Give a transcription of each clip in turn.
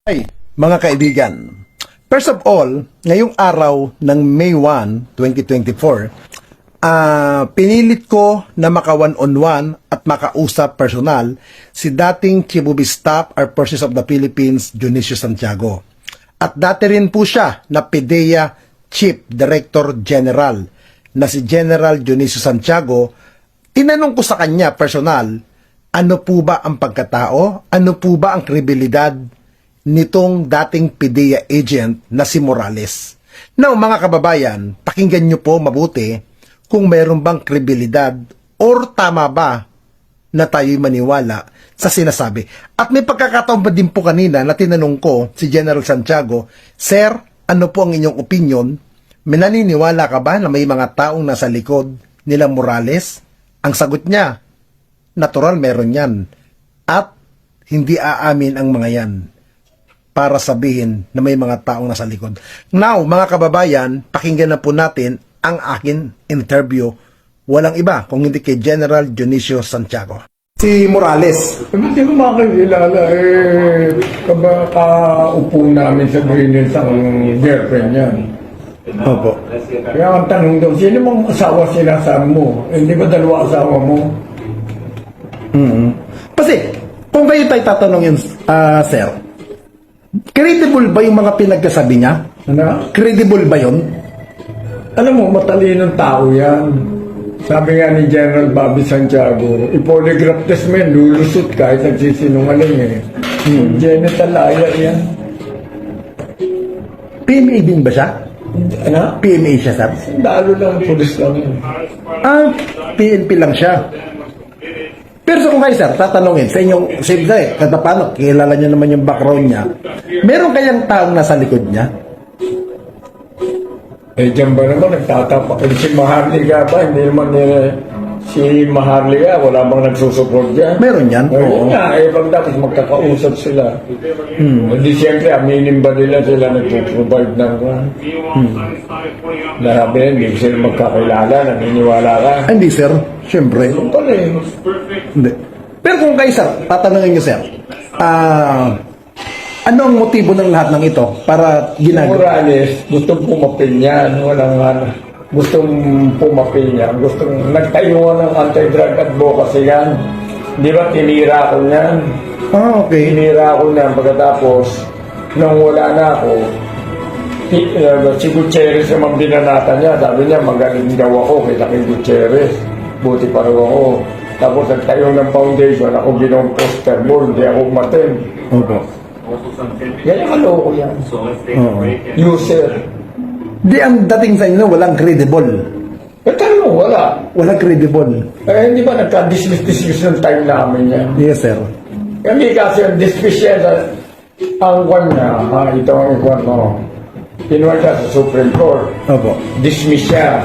Hey, mga kaibigan. First of all, ngayong araw ng May 1, 2024, pinilit ko na maka one-on-one at makausap personal si dating Chief of Staff Armed Forces of the Philippines, Dionisio Santiago. At dati rin po siya na PDEA Chief Director General na si General Dionisio Santiago. Tinanong ko sa kanya personal, ano po ba ang pagkatao? Ano po ba ang kredibilidad nitong dating PDEA agent na si Morales? Now, mga kababayan, pakinggan nyo po mabuti kung mayroon bang kredibilidad or tama ba na tayo'y maniwala sa sinasabi. At may pagkakataon pa din po kanina na tinanong ko si General Santiago, Sir, ano po ang inyong opinion? May naniniwala ka ba na may mga taong nasa likod nila Morales? Ang sagot niya, natural meron yan. At hindi aamin ang mga yan para sabihin na may mga taong nasa likod. Now, mga kababayan, pakinggan na po natin ang akin interview. Walang iba kung hindi kay General Dionisio Santiago. Si Morales. Hindi ko makakilala kaupo namin sa Greenhill sa girlfriend niya. Opo. Kaya ang tanong daw, sino mong asawa sinasabi mo? Hindi ba dalawa asawa mo? Kasi, kung kayo tayo tatanungin, sir, credible ba yung mga pinagkasabi niya? Ano? Credible ba yun? Alam mo, matalinong tao yan. Sabi nga ni General Bobby Santiago, i-polygraph test mo yan, lulusot kahit nagsisinungaling eh. Genital liar yan. PMA din ba siya? Ano? PMA siya, sir? Dalo lang, pulis lang yun. PNP lang siya. Pero kung kayo, sir, tatanungin sa inyong, siyempre, kada paano, kilala niyo naman yung background niya, meron kayang taong nasa likod niya? Eh, dyan ba naman nagtatapak? Eh, si Maharlika ba? Hindi naman si Maharlika, wala bang nagsusupport dyan? Meron yan? Oo. Nga, eh, pag dapat magkakausap sila. Hindi siyempre, aminin ba nila sila nagpo-provide ng Narabi, hindi sila magkakilala, naniniwala ka. Hindi, sir. Siyempre. Pala eh. Hindi. Pero kung kayo, sir, tatanungin niyo, sir, ano ang motibo ng lahat ng ito para ginagawa? Morales, gustong pumapil niyan. Walang gustong pumapil niyan. Gustong nagtayo ng anti-drug advocacy yan. Di ba tinira ko niyan? Okay. Tinira ko niyan pagkatapos nung wala na ako, si Gutierrez naman binanata niya. Sabi niya, magaling daw ako kaysa kay Gutierrez. Buti pa raw ako. Tapos nagtayo ng foundation, ako ginawang poster board, hindi ako umaten. Opo. Yan ang maloko yan. User. Di ang dating sa inyo, walang credible. Eh, tanong, wala. Walang credible. Eh, hindi ba nagka-dismiss ng time namin yan? Yes, sir. Kami kasi yung dismiss yan ang kwan na, ito ang kwan mo. Kinuha siya sa Supreme Court. Opo. Dismiss siya.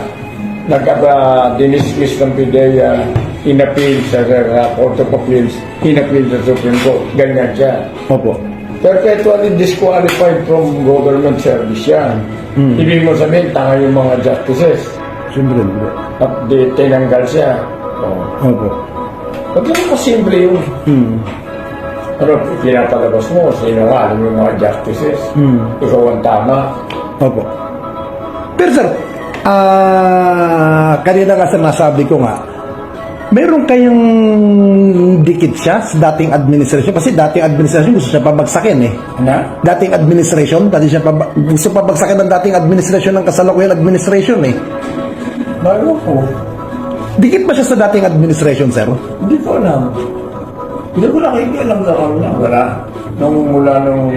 Nagka-dismiss ng PDEA, in-appeal sa Court of Appeals, in-appeal sa Supreme Court. Ganyan siya. Opo. Perpetually disqualified from government service yan. Ibig mo sabihin, tanga yung mga justices. Siyempre, hindi. At tinanggal siya. Opo. Ba't naman kasimple yun? Pero pinapalabas mo, sino nga, alam yung mga justices. Ikaw ang tama. Opo. Pero sir, kanina nga nasabi ko nga, meron kayong dikit siya sa dating administrasyon kasi dating administrasyon gusto siya pabagsakin eh. Ano? Dating administrasyon, gusto pabagsakin ng dating administrasyon ng kasalukuyang administration eh. Bago ko. Dikit ba siya sa dating administration, sir? Hindi ko alam. Hindi ko nakikialam sa kanya. Wala. Mula nung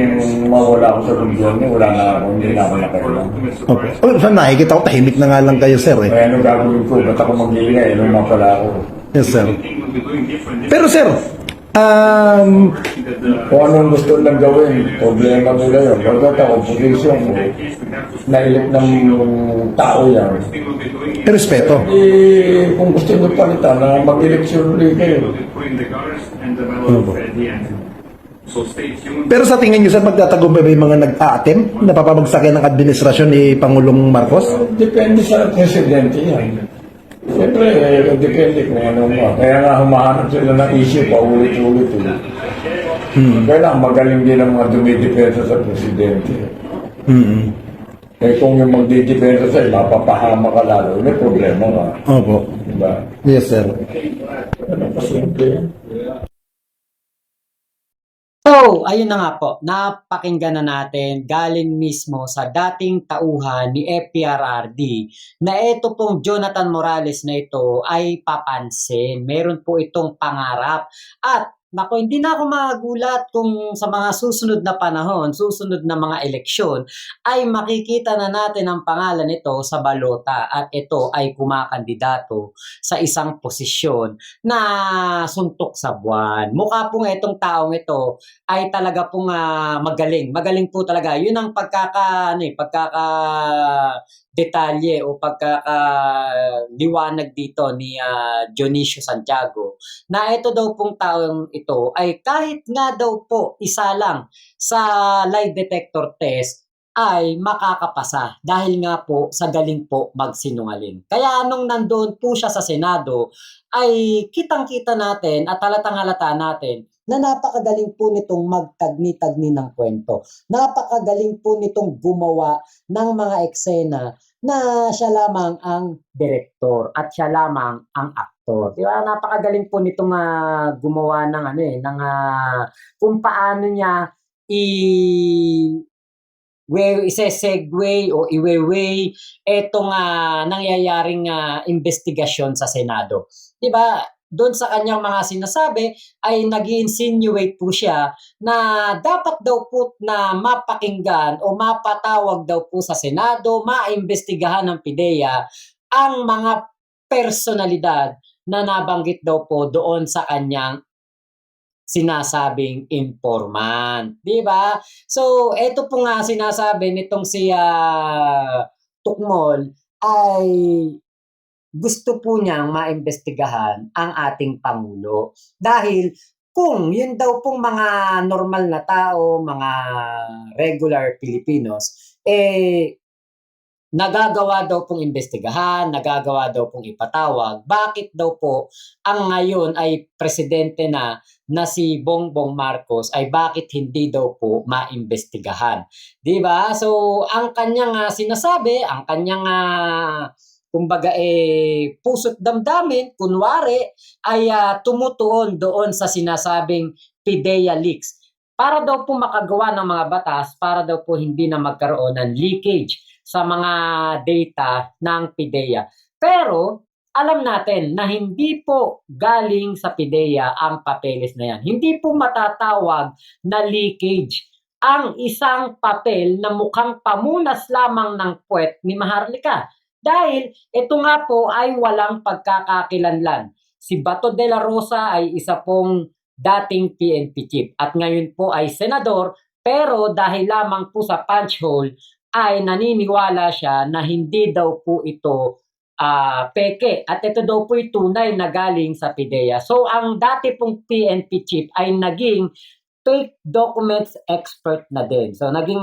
mawala ako sa gobyerno, wala na ako, hindi na ako nakialam. Okay. Oh, saan nakikita ko, tahimik na nga lang kayo, sir eh. Kaya anong gagawin ko? Ba't ako mag-iingay? Anong mapala ako? Yes, sir. Pero sir, Kung anong gusto lang gawin, problema nila yun. Bagat ako, position ko, nailip ng tao yan. respeto. Eh, kung gusto nyo palitan, na mag-eleksyon ulit kayo. Pero sa tingin niyo, sir, magtatagumpay ba yung mga nag-a-attempt na papabagsakin ng administrasyon ni Pangulong Marcos? Depende sa presidente yan. Siyempre, depende kung ano mo. Kaya nga humahanap sila ng issue pa ulit-ulit. Kailangan magaling din ang mga dumidepensa sa presidente. Mm. Eh kung yung magdidepensa sa'yo, mapapahama ka lalo, may problema ka. Opo. Diba? Yes, sir. Ano kasimple? So, ayun na nga po, napakinggan na natin galing mismo sa dating tauhan ni FPRRD na ito pong Jonathan Morales na ito ay papansin. Meron po itong pangarap. At nako, hindi na ako magulat kung sa mga susunod na panahon, susunod na mga eleksyon, ay makikita na natin ang pangalan nito sa balota at ito ay kumakandidato sa isang posisyon na suntok sa buwan. Mukha pong itong taong ito ay talaga pong magaling. Magaling po talaga. Yun ang detalye o liwanag dito ni Dionisio Santiago na ito daw pong taong ito ay kahit nga daw po isa lang sa lie detector test ay makakapasa dahil nga po sa galing po magsinungaling. Kaya nung nandoon po siya sa Senado ay kitang-kita natin at halatang-halata natin na napakagaling po nitong magtagni-tagni ng kwento. Napakagaling po nitong gumawa ng mga eksena na siya lamang ang direktor at siya lamang ang aktor. Di ba? Napakagaling po nitong gumawa ng kung paano niya ise-segue o iwe-way etong nangyayaring investigasyon sa Senado. 'Di ba? Doon sa kanyang mga sinasabi ay nag-insinuate po siya na dapat daw po na mapakinggan o mapatawag daw po sa Senado, maimbestigahan ng PIDEA ang mga personalidad na nabanggit daw po doon sa kanyang sinasabing informant, 'di ba? So, ito po nga sinasabi nitong si Tukmol ay gusto po niyang maimbestigahan ang ating Pangulo. Dahil kung yun daw pong mga normal na tao, mga regular Filipinos, nagagawa daw pong imbestigahan, nagagawa daw pong ipatawag, bakit daw po ang ngayon ay presidente na si Bongbong Marcos ay bakit hindi daw po maimbestigahan? 'Di ba? So, ang kanyang sinasabi, ang kanyang kumbaga puso't damdamin, kunwari, ay tumutuon doon sa sinasabing PIDEA leaks. Para daw po makagawa ng mga batas, para daw po hindi na magkaroon ng leakage sa mga data ng PIDEA. Pero, alam natin na hindi po galing sa PIDEA ang papeles na yan. Hindi po matatawag na leakage ang isang papel na mukhang pamunas lamang ng puwet ni Maharlika. Dahil ito nga po ay walang pagkakakilanlan. Si Bato de la Rosa ay isa pong dating PNP chief at ngayon po ay senador, pero dahil lamang po sa punch hole ay naniniwala siya na hindi daw po ito peke at ito daw po ay tunay na galing sa PIDEA. So ang dati pong PNP chief ay naging fake documents expert na din. So naging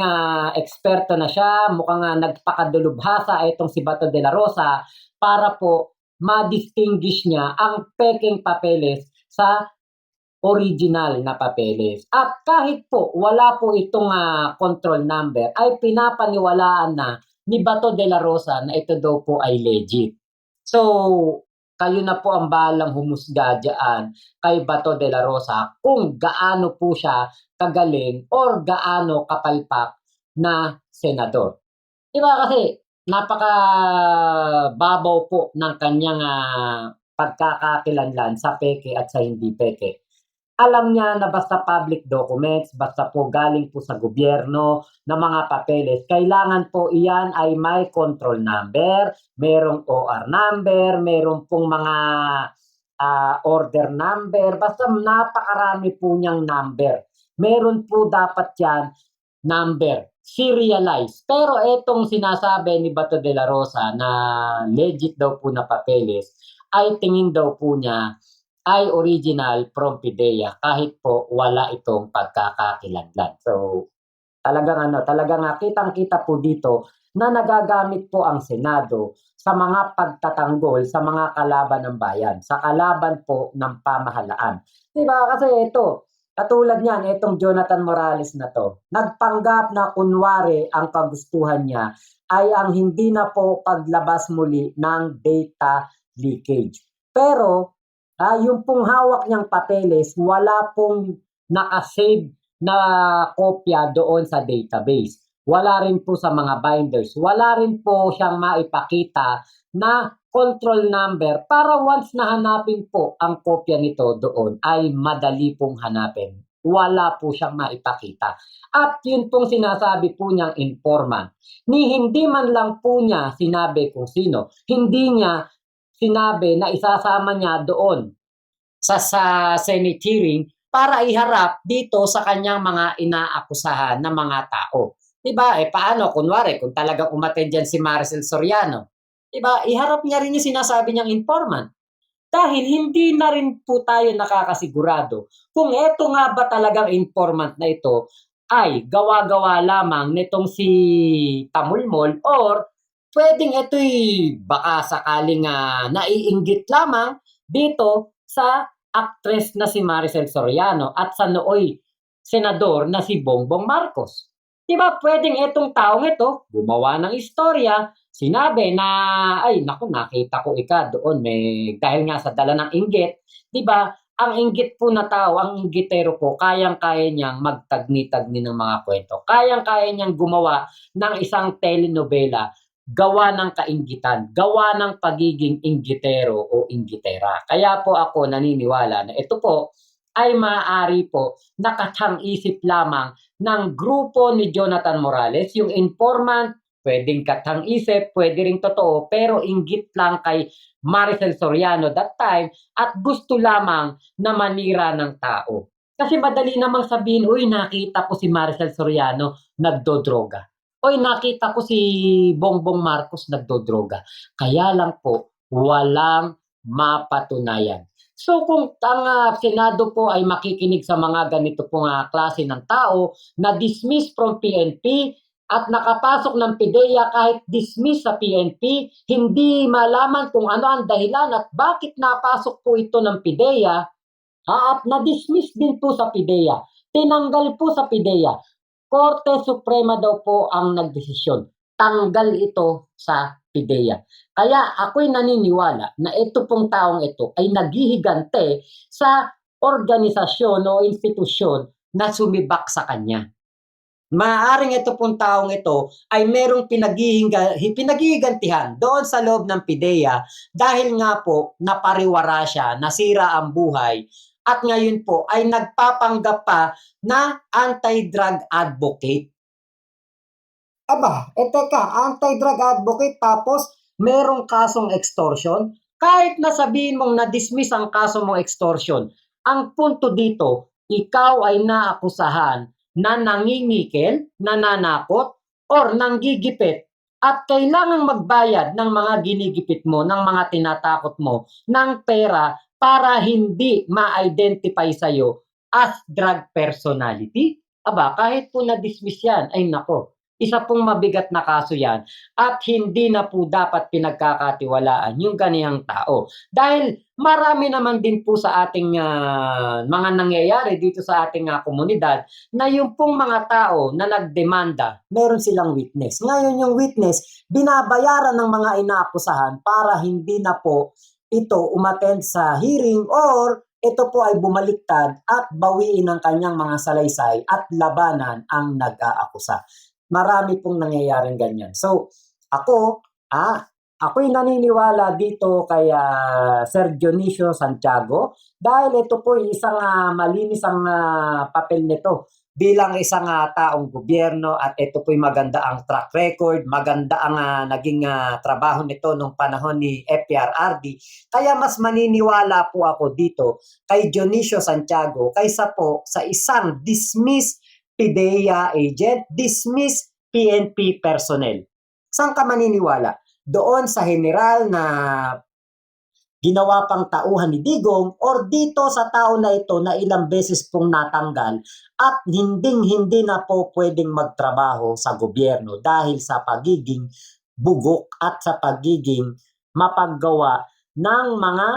eksperto na siya, mukhang nagpakadulubhasa itong si Bato de la Rosa para po ma-distinguish niya ang peking papeles sa original na papeles. At kahit po wala po itong control number, ay pinapaniwalaan na ni Bato de la Rosa na ito daw po ay legit. So, kayo na po ang bahalang humusga dyan kay Bato de la Rosa kung gaano po siya kagaling or gaano kapalpak na senador. Diba kasi napaka-babaw po ng kanyang pagkakakilanlan sa peke at sa hindi peke. Alam niya na basta public documents, basta po galing po sa gobyerno na mga papeles, kailangan po iyan ay may control number, merong OR number, merong pong mga order number, basta napakarami po niyang number. Meron po dapat yan number, serialized. Pero etong sinasabi ni Bato de la Rosa na legit daw po na papeles, ay tingin daw po niya ay original from PIDEA kahit po wala itong pagkakakilanlan. So, talagang kitang-kita po dito na nagagamit po ang Senado sa mga pagtatanggol sa mga kalaban ng bayan, sa kalaban po ng pamahalaan. Diba? Kasi ito, Katulad niyan, itong Jonathan Morales na 'to, nagpanggap na kunwari ang kagustuhan niya ay ang hindi na po paglabas muli ng data leakage. Pero, yung pong hawak niyang papeles wala pong naka-save na kopya doon sa database. Wala rin po sa mga binders. Wala rin po siyang maipakita na control number para once na hanapin po ang kopya nito doon ay madali pong hanapin. Wala po siyang maipakita. At yun pong sinasabi po niyang informant, ni hindi man lang po niya sinabi kung sino. Hindi niya sinabi na isasama niya doon sa Senate hearing para iharap dito sa kanyang mga inaakusahan na mga tao. 'Di ba? Paano kunwari kung talagang umattend diyan si Maricel Soriano, 'di ba? Iharap niya rin yung sinasabi niyang informant. Dahil hindi na rin po tayo nakakasigurado kung eto nga ba talagang informant na ito ay gawa-gawa lamang nitong si Tamulmol or puwedeng ito'y baka sakaling, naiinggit lamang dito sa aktres na si Maricel Soriano at sa nooy senador na si Bongbong Marcos. 'Di ba puwedeng itong taong ito gumawa ng istorya, sinabi na, "Ay naku nakita ko doon dahil nga sa dala ng inggit." 'Di ba, ang inggit po na tao, ang inggitero po kayang-kaya niyang magtagni-tagni ng mga kuwento. Kayang-kaya niyang gumawa ng isang telenovela gawa ng kainggitan, gawa ng pagiging inggitero o inggitera. Kaya po ako naniniwala na ito po ay maaari po na kathang-isip lamang ng grupo ni Jonathan Morales, yung informant, puwedeng kathang-isip, puwede ring totoo, pero inggit lang kay Maricel Soriano that time at gusto lamang na manira ng tao. Kasi madali namang sabihin, "Uy, nakita ko si Maricel Soriano nagdodroga. Uy, nakita ko si Bongbong Marcos nagdodroga." Kaya lang po, walang mapatunayan. So kung ang Senado po ay makikinig sa mga ganito pong klase ng tao na dismiss from PNP at nakapasok ng PIDEA kahit dismiss sa PNP, hindi malaman kung ano ang dahilan at bakit napasok po ito ng PIDEA, at na-dismiss din po sa PIDEA, tinanggal po sa PIDEA. Korte Suprema daw po ang nagdesisyon. Tanggal ito sa PIDEA. Kaya ako'y naniniwala na ito pong taong ito ay naghihigante sa organisasyon o institusyon na sumibak sa kanya. Maaaring ito pong taong ito ay merong pinaghihigantihan doon sa loob ng PIDEA dahil nga po napariwara siya, nasira ang buhay at ngayon po ay nagpapanggap pa na anti-drug advocate. Aba, teka, anti-drug advocate tapos merong kasong extortion? Kahit na sabihin mong na-dismiss ang kaso mong extortion, ang punto dito, ikaw ay naakusahan na nangingikil, nananakot, or nanggigipit at kailangang magbayad ng mga ginigipit mo, ng mga tinatakot mo, ng pera para hindi ma-identify sa'yo as drug personality. Aba, kahit po na-dismiss yan, ay nako, isa pong mabigat na kaso yan at hindi na po dapat pinagkakatiwalaan yung ganiyang tao. Dahil marami naman din po sa ating mga nangyayari dito sa ating komunidad na yung pong mga tao na nagdemanda, meron silang witness. Ngayon yung witness, binabayaran ng mga inaakusahan para hindi na po ito umattend sa hearing or ito po ay bumaliktad at bawiin ang kanyang mga salaysay at labanan ang nag-aakusa. Marami pong nangyayaring ganyan. So, ako'y naniniwala dito kay Sir Dionisio Santiago dahil ito po ay isang malinis ang papel nito bilang isang taong gobyerno at ito po'y maganda ang track record, maganda ang naging trabaho nito nung panahon ni FPRRD. Kaya mas maniniwala po ako dito kay Dionisio Santiago kaysa po sa isang dismissed PIDEA agent, dismiss PNP personnel. Saan ka maniniwala? Doon sa general na ginawa pang tauhan ni Digong or dito sa tao na ito na ilang beses pong natanggal at hindi na po pwedeng magtrabaho sa gobyerno dahil sa pagiging bugok at sa pagiging mapaggawa ng mga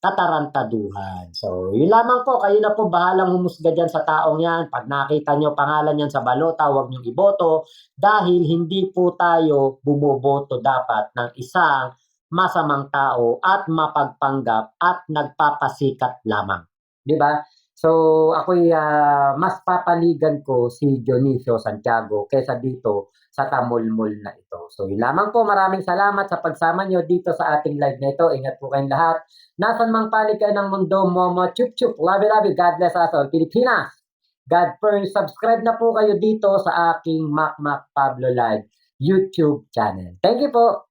katarantaduhan. So, yun lamang po. Kayo na po bahalang humusga dyan sa taong yan. Pag nakita nyo pangalan yan sa balota, huwag nyo iboto dahil hindi po tayo bumoboto dapat ng isang masamang tao at mapagpanggap at nagpapasikat lamang. Di ba? So, ako'y mas papanigan ko si Dionisio Santiago kaysa dito sa tamulmul na ito. So, yun lamang po. Maraming salamat sa pagsama nyo dito sa ating live na ito. Ingat po kayong lahat. Nasan mang panig kayo ng mundo, Momo, chup chup, love you, God bless us all, Pilipinas. God first, subscribe na po kayo dito sa aking Mac Pablo Live YouTube channel. Thank you po.